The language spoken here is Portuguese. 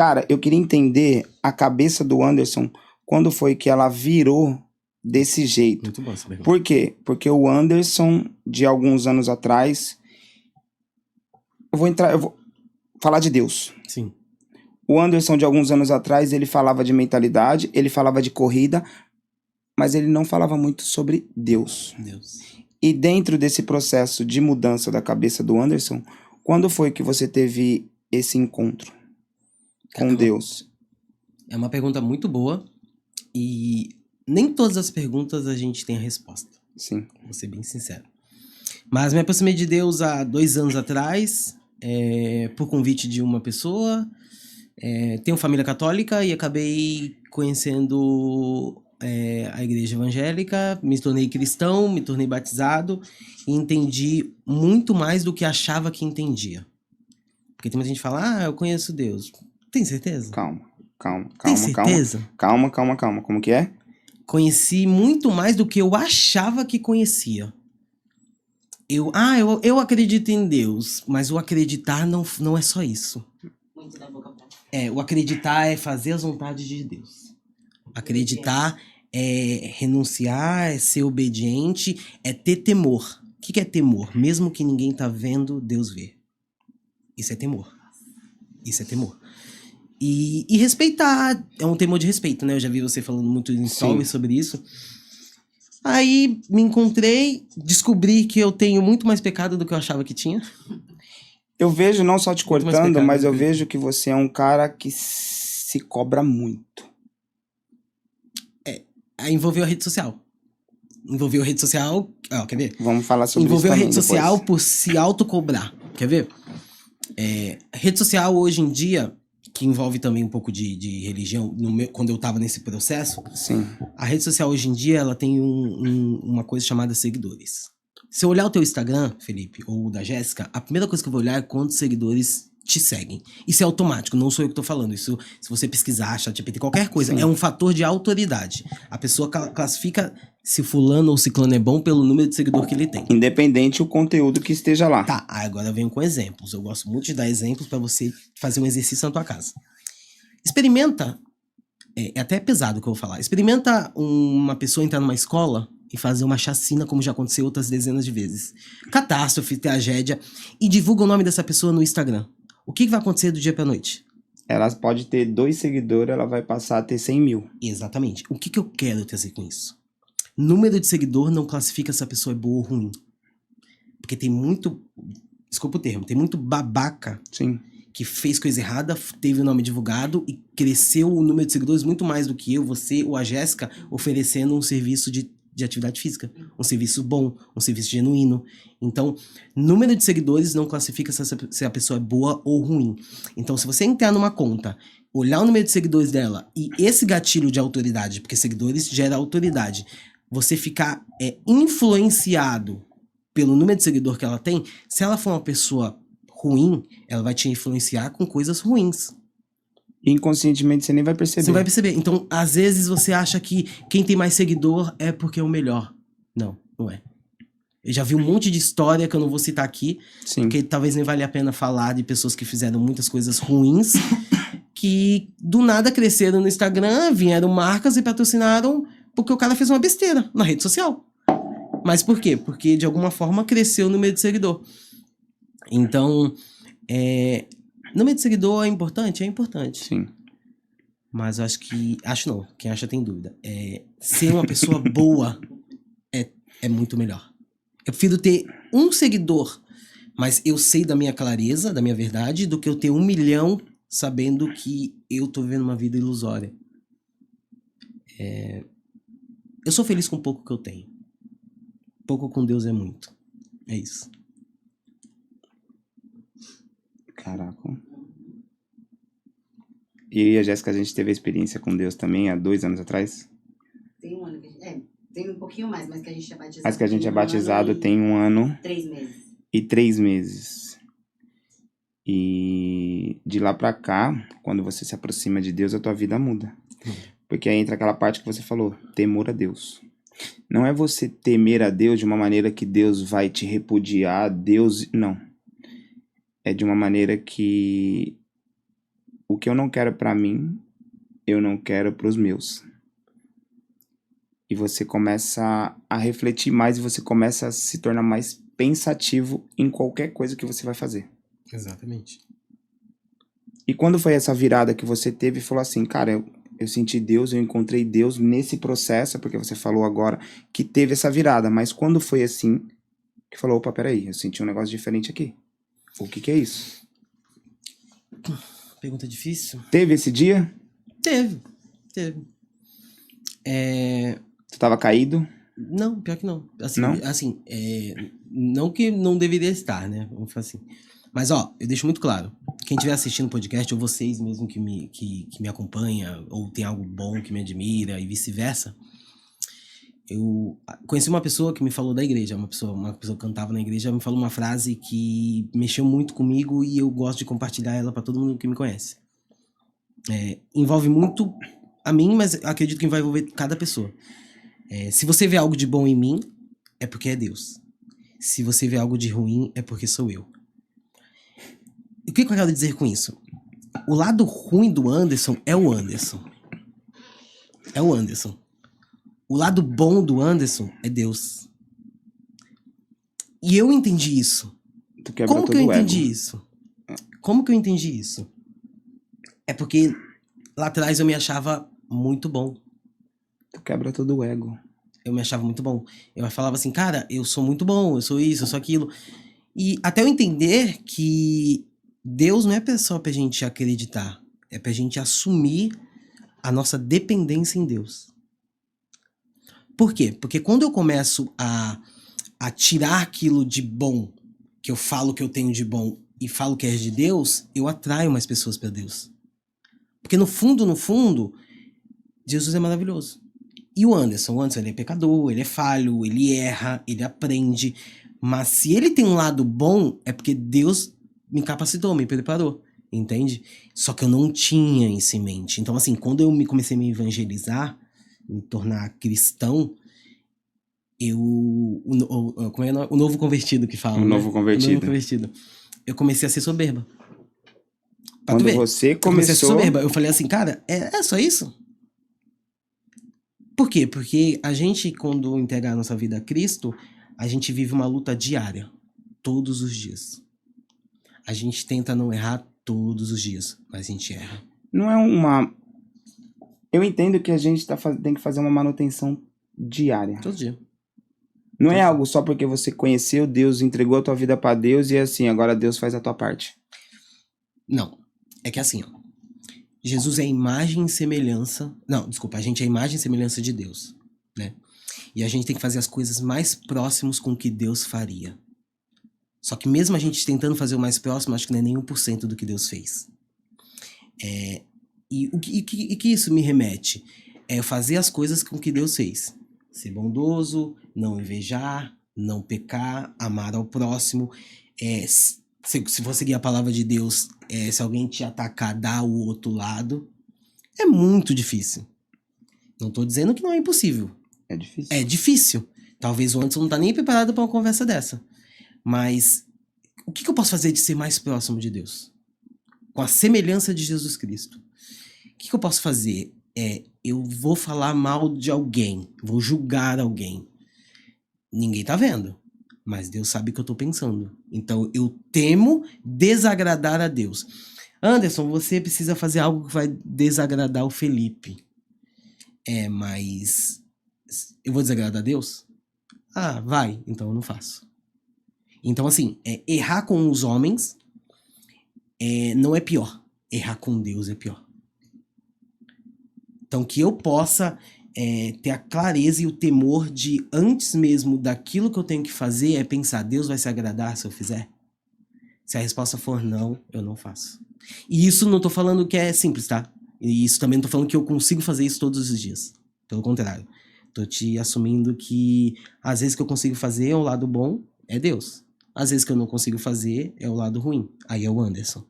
Cara, eu queria entender a cabeça do Anderson quando foi que ela virou desse jeito. Muito bom essa pergunta. Por quê? Porque o Anderson, de alguns anos atrás, eu vou falar de Deus. Sim. O Anderson, de alguns anos atrás, ele falava de mentalidade, ele falava de corrida, mas ele não falava muito sobre Deus. E dentro desse processo de mudança da cabeça do Anderson, quando foi que você teve esse encontro com Deus? É uma pergunta muito boa e nem todas as perguntas a gente tem a resposta. Sim. Vou ser bem sincero. Mas me aproximei de Deus há 2 anos atrás, por convite de uma pessoa. Tenho família católica e acabei conhecendo a igreja evangélica, me tornei cristão, me tornei batizado e entendi muito mais do que achava que entendia. Porque tem muita gente que fala, eu conheço Deus. Tem certeza? Calma. Tem certeza? Calma. Como que é? Conheci muito mais do que eu achava que conhecia. Eu acredito em Deus, mas o acreditar não é só isso. Muito da boca pra fora. O acreditar é fazer as vontades de Deus. Acreditar é renunciar, é ser obediente, é ter temor. O que é temor? Mesmo que ninguém tá vendo, Deus vê. Isso é temor. Isso é temor. E respeitar, é um temor de respeito, né? Eu já vi você falando muito em stories sobre isso. Aí me encontrei, descobri que eu tenho muito mais pecado do que eu achava que tinha. Eu vejo, não só te Muito mais cortando, pecado mas do eu que- vejo que você é um cara que se cobra muito. Aí envolveu a rede social. Quer ver? Vamos falar sobre isso Envolveu a também rede depois. social por se autocobrar. Quer ver? Rede social hoje em dia, que envolve também um pouco de religião, quando eu tava nesse processo, Sim. a rede social hoje em dia, ela tem uma coisa chamada seguidores. Se eu olhar o teu Instagram, Felipe, ou o da Jéssica, a primeira coisa que eu vou olhar é quantos seguidores te seguem. Isso é automático, não sou eu que tô falando. Isso, se você pesquisar, ChatGPT, qualquer coisa, Sim. é um fator de autoridade. A pessoa classifica se fulano ou ciclano é bom pelo número de seguidor que ele tem. Independente o conteúdo que esteja lá. Tá, agora eu venho com exemplos. Eu gosto muito de dar exemplos pra você fazer um exercício na tua casa. Experimenta, é até pesado o que eu vou falar. Experimenta uma pessoa entrar numa escola e fazer uma chacina, como já aconteceu outras dezenas de vezes. Catástrofe, tragédia, e divulga o nome dessa pessoa no Instagram. O que vai acontecer do dia pra noite? Ela pode ter 2 seguidores, ela vai passar a ter 100 mil. Exatamente. O que eu quero trazer com isso? Número de seguidor não classifica se a pessoa é boa ou ruim. Porque tem muito, desculpa o termo, tem muito babaca Sim. que fez coisa errada, teve o nome divulgado e cresceu o número de seguidores muito mais do que eu, você ou a Jéssica oferecendo um serviço de atividade física. Um serviço bom, um serviço genuíno. Então, número de seguidores não classifica se a pessoa é boa ou ruim. Então, se você entrar numa conta, olhar o número de seguidores dela e esse gatilho de autoridade, porque seguidores gera autoridade, você ficar influenciado pelo número de seguidor que ela tem, se ela for uma pessoa ruim, ela vai te influenciar com coisas ruins. Inconscientemente você nem vai perceber. Você vai perceber. Então, às vezes você acha que quem tem mais seguidor é porque é o melhor. Não, não é. Eu já vi um monte de história que eu não vou citar aqui, Sim. porque talvez nem valha a pena falar de pessoas que fizeram muitas coisas ruins, que do nada cresceram no Instagram, vieram marcas e patrocinaram porque o cara fez uma besteira na rede social. Mas por quê? Porque de alguma forma cresceu o número de seguidor. Então, número de seguidor é importante? É importante. Sim. Mas eu acho que... Acho não. Quem acha tem dúvida. Ser uma pessoa boa é muito melhor. Eu prefiro ter um seguidor, mas eu sei da minha clareza, da minha verdade, do que eu ter 1 milhão sabendo que eu tô vivendo uma vida ilusória. Eu sou feliz com o pouco que eu tenho. Pouco com Deus é muito. É isso. Caraca. E eu e a Jéssica, a gente teve a experiência com Deus também há 2 anos atrás. Tem um ano que tem um pouquinho mais, mas que a gente é batizado. Mas que a gente é batizado tem tem 1 ano 3 meses. e 3 meses. E de lá pra cá, quando você se aproxima de Deus, a tua vida muda. Porque aí entra aquela parte que você falou, temor a Deus. Não é você temer a Deus de uma maneira que Deus vai te repudiar, Deus... Não. É de uma maneira que o que eu não quero pra mim, eu não quero pros meus. E você começa a refletir mais e você começa a se tornar mais pensativo em qualquer coisa que você vai fazer. Exatamente. E quando foi essa virada que você teve e falou assim, cara, eu senti Deus, eu encontrei Deus nesse processo, porque você falou agora que teve essa virada, mas quando foi assim, que falou, opa, peraí, eu senti um negócio diferente aqui. O que é isso? Pergunta difícil? Teve esse dia? Teve. Tu tava caído? Não, pior que não. Assim, Não? Não que não deveria estar, né? Vamos falar assim. Mas, ó, eu deixo muito claro. Quem estiver assistindo o podcast, ou vocês mesmo que me acompanha, ou tem algo bom que me admira, e vice-versa. Eu conheci uma pessoa que me falou da igreja, uma pessoa que cantava na igreja, me falou uma frase que mexeu muito comigo e eu gosto de compartilhar ela para todo mundo que me conhece. Envolve muito a mim, mas acredito que vai envolver cada pessoa. Se você vê algo de bom em mim, é porque é Deus. Se você vê algo de ruim, é porque sou eu. E o que eu quero dizer com isso? O lado ruim do Anderson é o Anderson. É o Anderson. O lado bom do Anderson é Deus. E eu entendi isso. Tu quebra Como todo que eu o entendi ego. isso? Como que eu entendi isso? É porque lá atrás eu me achava muito bom. Tu quebra todo o ego. Eu me achava muito bom. Eu falava assim, cara, eu sou muito bom, eu sou isso, eu sou aquilo. E até eu entender que Deus não é só pra gente acreditar, é pra gente assumir a nossa dependência em Deus. Por quê? Porque quando eu começo a tirar aquilo de bom, que eu falo que eu tenho de bom e falo que é de Deus, eu atraio mais pessoas pra Deus. Porque no fundo, Jesus é maravilhoso. E o Anderson ele é pecador, ele é falho, ele erra, ele aprende. Mas se ele tem um lado bom, é porque Deus me capacitou, me preparou, entende? Só que eu não tinha isso em mente. Então, assim, quando eu comecei a me evangelizar, me tornar cristão, como é o novo convertido que fala, O né? novo convertido. O novo convertido. Eu comecei a ser soberba. Pra tu Quando ver, você eu comecei a ser começou... soberba. Eu falei assim, cara, é só isso? Por quê? Porque a gente, quando entregar a nossa vida a Cristo, a gente vive uma luta diária, todos os dias. A gente tenta não errar todos os dias, mas a gente erra. Não é uma... Eu entendo que a gente tem que fazer uma manutenção diária. Todo dia. Não é algo só porque você conheceu Deus, entregou a tua vida pra Deus e assim, agora Deus faz a tua parte. Não. É que assim, ó. Jesus é a imagem e semelhança... Não, desculpa. A gente é a imagem e semelhança de Deus, né? E a gente tem que fazer as coisas mais próximas com o que Deus faria. Só que mesmo a gente tentando fazer o mais próximo, acho que não é nem 1% do que Deus fez. E o que isso me remete? É fazer as coisas com que Deus fez. Ser bondoso, não invejar, não pecar, amar ao próximo. Se for seguir a palavra de Deus, se alguém te atacar, dá o outro lado. É muito difícil. Não tô dizendo que não é impossível. É difícil. É difícil. Talvez o Anderson não tá nem preparado para uma conversa dessa. Mas o que eu posso fazer de ser mais próximo de Deus? Com a semelhança de Jesus Cristo. O que eu posso fazer? Eu vou falar mal de alguém. Vou julgar alguém. Ninguém tá vendo. Mas Deus sabe o que eu tô pensando. Então eu temo desagradar a Deus. Anderson, você precisa fazer algo que vai desagradar o Felipe. Mas eu vou desagradar a Deus? Ah, vai. Então eu não faço. Então, assim, errar com os homens não é pior. Errar com Deus é pior. Então, que eu possa ter a clareza e o temor de, antes mesmo daquilo que eu tenho que fazer, é pensar, Deus vai se agradar se eu fizer? Se a resposta for não, eu não faço. E isso não tô falando que é simples, tá? E isso também não tô falando que eu consigo fazer isso todos os dias. Pelo contrário. Tô te assumindo que, às vezes que eu consigo fazer, o lado bom é Deus. Às vezes que eu não consigo fazer, é o lado ruim. Aí é o Anderson.